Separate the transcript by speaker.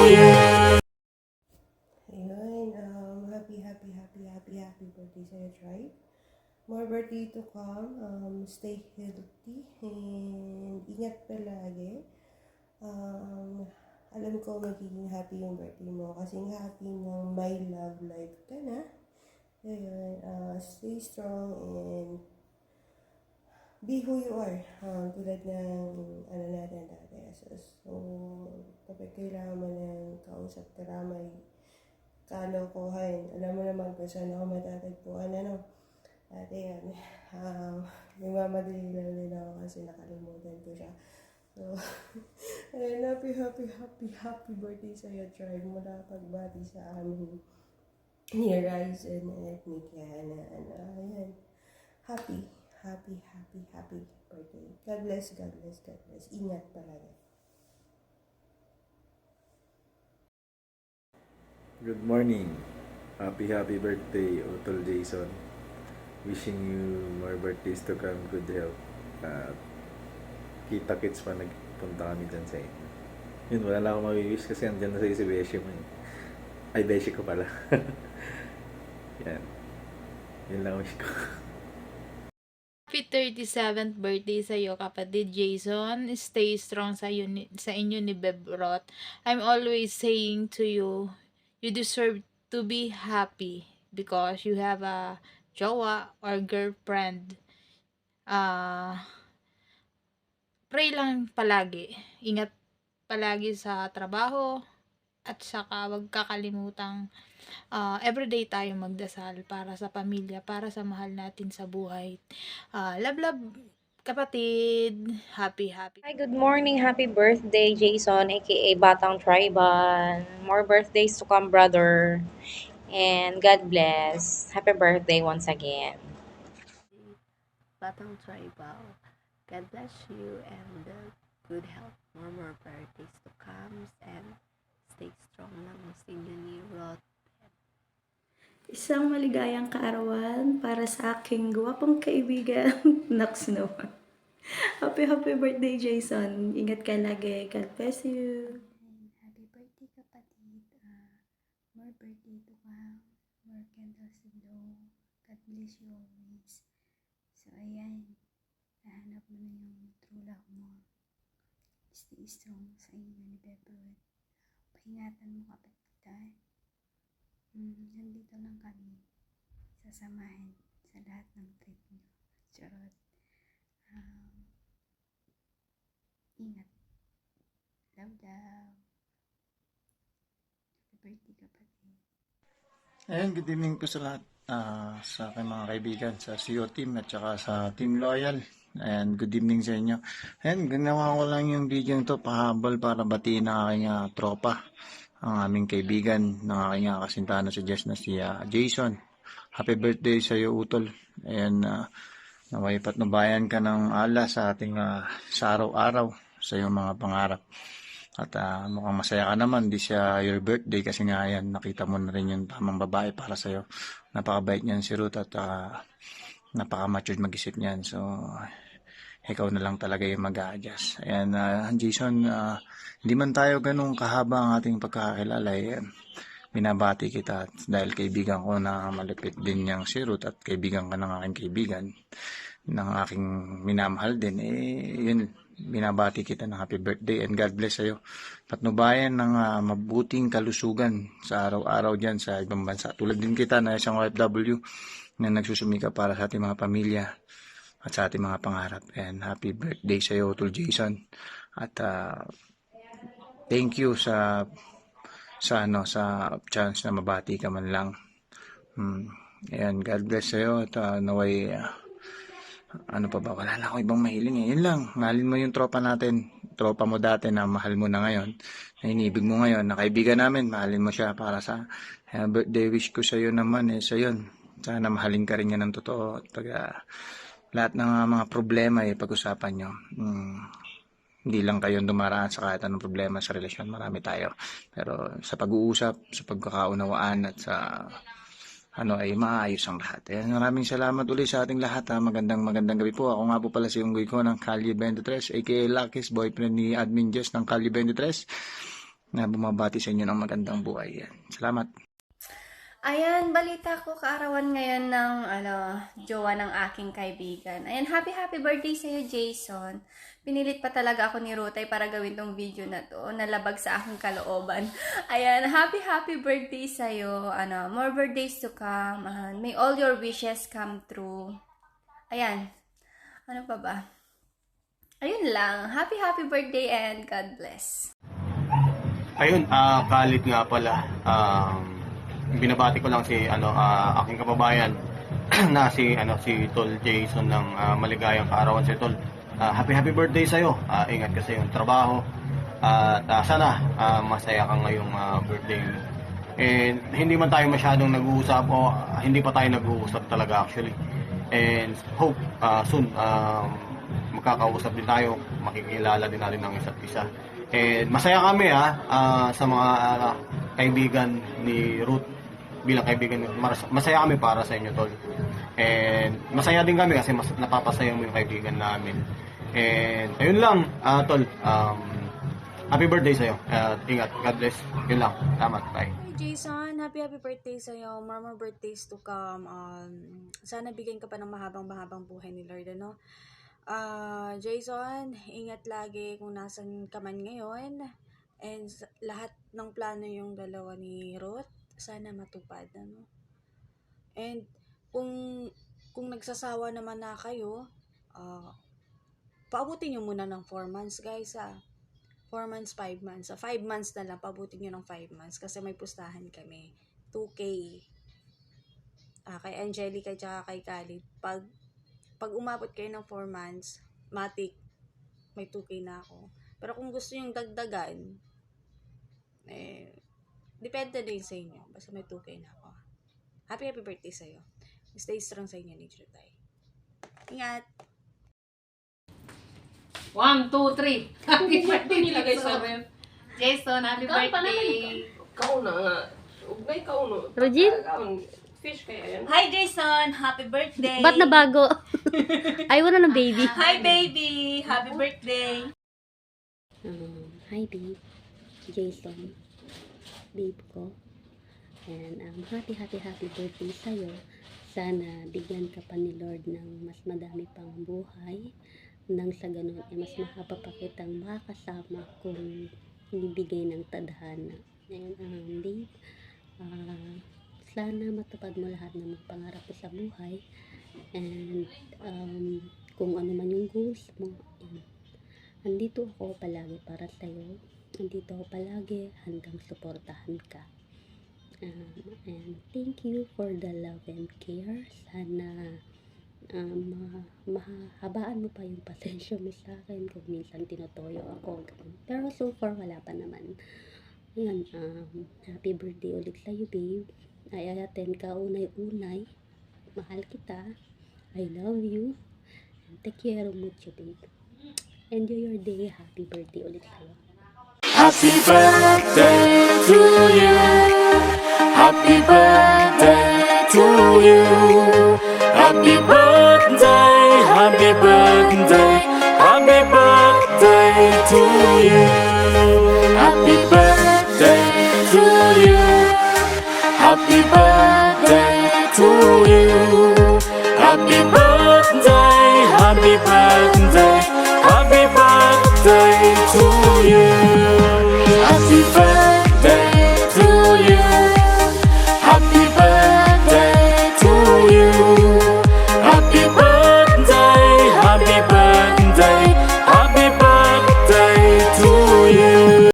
Speaker 1: Ayun, happy birthday sa'yo, Tribe. More birthday to come. Stay healthy and ingat palagi. Alam ko magiging happy yung birthday mo kasing happy ng my love life ka na. Ayun, stay strong and be who you are. Tulad ng ano natin dati. So, kapag kailangan mo ng kausap karamay, kalokohan, alam mo naman kung saan ako matatagpuan, ano? At ayan, nagmamadali lang din ako kasi nakalimutan ko siya. So, ayan, happy birthday sa'yo, Tribe. Mula pagbati sa amin ni Ryzen at ni Kiana. Ayan, happy birthday. God bless. Ingat palagi.
Speaker 2: Good morning. Happy birthday, Utol Jason. Wishing you more birthdays to come, good health. Kita-kits pa nagpunta kami dyan sa inyo. Yun, wala lang akong mag-wish kasi andyan na sa si Beshi mo. Ay, Beshi ko pala. Yan. Yun lang wish ko.
Speaker 3: Happy 37th birthday sa iyo, kapatid Jason. Stay strong sa inyo ni Bebrot. I'm always saying to you, you deserve to be happy because you have a jowa or girlfriend. Pray lang palagi. Ingat palagi sa trabaho at saka wag kakalimutang everyday tayo magdasal para sa pamilya, para sa mahal natin sa buhay. Love, kapatid. Happy.
Speaker 4: Hi, good morning. Happy birthday, Jason, aka Batang Tribal. More birthdays to come, brother. And God bless. Happy birthday once again.
Speaker 5: Batang Tribal. God bless you and good health. More birthdays to come and stay strong lang sa inyo ni Rod.
Speaker 6: Isang maligayang kaarawan para sa aking gwapong kaibigan, Nox naman. Happy birthday, Jason. Ingat ka lagi. God bless you.
Speaker 7: Happy birthday, kapatid. More birthday to come. More candles to blow. God bless you always. So, ayan. Nahanap mo na yung true love mo. Stay strong sa inyo ni Bebot. Paingatan mo, kapatid. Nandito lang kami. Sasamahan sa lahat ng trip nyo. Charot. Ingat. Love. Happy birthday, kapatid.
Speaker 8: Ayan, good evening po sa lahat. Sa aking mga kaibigan sa CO Team at saka sa Team Loyal. And good evening sa inyo. Ayan, ginawa ko lang yung video to pahabol para batiin ang aking tropa, ang aming kaibigan ng aking kasintahan na si Jess na si Jason. Happy birthday sa iyo, Utol. Ayan, naway patnubayan ka ng alas sa ating sa araw-araw sa iyong mga pangarap. At mukhang masaya ka naman, di siya your birthday kasi nga yan, nakita mo na rin yung tamang babae para sa iyo. Napakabait niyan si Ruth at napaka-matured mag-isip niyan. So, ikaw na lang talaga yung mag-a-adjust. Ayan, Jason, hindi man tayo ganun kahaba ang ating pagkakakilala. Binabati kita dahil kaibigan ko na malapit din niyang si Ruth at kaibigan ka ng aking kaibigan, ng aking minamahal din. Yun, binabati kita ng happy birthday and God bless sa'yo. Patnubayan ng mabuting kalusugan sa araw-araw dyan sa ibang bansa. Tulad din kita na isang OFW na nagsusumika para sa ating mga pamilya at sa ating mga pangarap. And happy birthday sa iyo, Tol Jason. At thank you sa chance na mabati ka man lang. Ayan, God bless sa iyo at naway ano pa ba, wala na akong ibang mahiling. Yun lang, mahalin mo yung tropa natin, tropa mo dati na mahal mo na ngayon, na inibig mo ngayon, na kaibigan namin, mahalin mo siya para sa birthday wish ko sa iyo naman sa yun. Sana mahalin ka rin yan ng totoo. Pag lahat ng mga problema pag-usapan nyo. Hindi lang kayo dumaraan sa kahit anong problema sa relasyon. Marami tayo. Pero sa pag-uusap, sa pagkakaunawaan at sa ay maayos ang lahat. Maraming salamat ulit sa ating lahat. Magandang gabi po. Ako nga po pala si Unggoy ko ng Calle 23, aka Lucky's boyfriend ni Admin Jess ng Calle 23. na bumabati sa inyo ng magandang buhay. Yan. Salamat.
Speaker 9: Ayan, balita ko kaarawan ngayon ng jowa ng aking kaibigan. Ayan, happy birthday sa'yo, Jason. Pinilit pa talaga ako ni Rutay para gawin tong video na to. Nalabag sa aking kalooban. Ayan, happy birthday sa'yo. More birthdays to come. May all your wishes come true. Ayan, ano pa ba? Ayun lang. Happy birthday and God bless.
Speaker 10: Ayun, Khalid nga pala. Binabati ko lang si aking kababayan na si Tol Jason ng maligayang kaarawan si Tol. Happy birthday sa iyo. Ingat ka sa iyong trabaho. At sana masaya ka ngayong birthday. And hindi man tayo masyadong nag-uusap o hindi pa tayo nag-uusap talaga actually. And hope soon magkakausap din tayo, makikilala din natin ng isa't isa. And masaya kami sa mga kaibigan ni Ruth. Bilang kaibigan, masaya kami para sa inyo, Tol. And masaya din kami kasi napapasaya mo yung kaibigan namin. And ayun lang, Tol. Happy birthday sa'yo. Ingat. God bless. Yun lang. Salamat. Bye.
Speaker 6: Hi Jason, happy birthday sa'yo. More birthdays to come. Sana bigyan ka pa ng mahabang buhay ni Lord, ano? Jason, ingat lagi kung nasan ka man ngayon. And lahat ng plano yung dalawa ni Ruth, sana matupad, ano? And kung nagsasawa naman na kayo, paabutin nyo muna ng 4 months, guys, 4 months, 5 months. 5 months na lang, paabutin nyo ng 5 months kasi may pustahan kami. 2K. Kay Angelica tsaka kay Khalid. Pag umabot kayo ng 4 months, matik, may 2K na ako. Pero kung gusto yung dagdagan, depende din sa inyo. Basta may 2K na ako. Happy birthday sa'yo. Stay strong sa inyo ni Jutay. Ingat!
Speaker 3: 1, 2, 3. Happy birthday nilagay sa ref. Jason, happy birthday.
Speaker 11: Kauna nga. Ugnay kauna.
Speaker 5: Rogin?
Speaker 11: Fish kaya yan.
Speaker 6: Hi Jason! Happy birthday!
Speaker 5: Ba't nabago? Ayaw na ng baby.
Speaker 6: Hi baby! Happy birthday!
Speaker 5: Hi babe. Jason. Babe ko. And happy birthday sa'yo. Sana bigyan ka pa ni Lord ng mas madami pang buhay. Nang sa ganun, mas mahaba pa kitang makakasama kung ibigay ng tadhana. And babe, sana matupad mo lahat ng mga pangarap mo sa buhay. And kung ano man yung goals mo, andito ako palagi para sa'yo. Andito ako palagi hanggang suportahan ka. And thank you for the love and care. Sana mahabaan mo pa yung pasensya mo sa akin kung minsan tinotoyo ako. Pero so far wala pa naman. Ayan, happy birthday ulit sa'yo, babe. Ay attend ka unay-unay. Mahal kita. I love you. And take care mucho, babe. Enjoy your day. Happy birthday ulit sa'yo.
Speaker 12: Happy birthday to you. Happy birthday to you. Happy birthday, happy birthday, happy birthday to you.